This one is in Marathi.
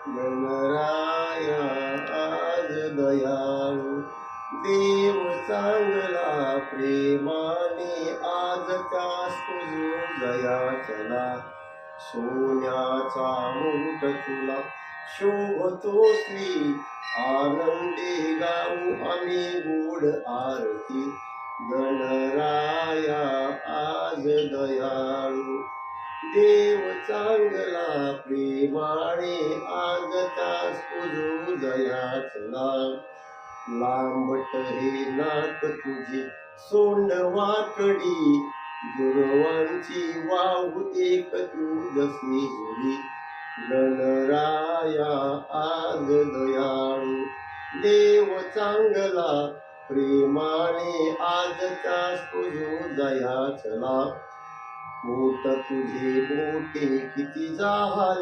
गणराया आज दयाळू देव चांगला प्रेमाने आजच्या तुझो दया चला सोन्याचा मुकुट तुला शोभतो श्री आनंदी गाऊ आम्ही गोड आरती गणराया आज दयाळू देव चांगला प्रेमाने आजचा तुझो दयाचला लांबट हे नाक तुझी सोंड वाकडी दुर्वांची वाहू एक तू जशी जुडी गणराया आज दयाळू देव चांगला प्रेमाने आजचा तुझो दयाचला पोट तुझे मोठे किती झाले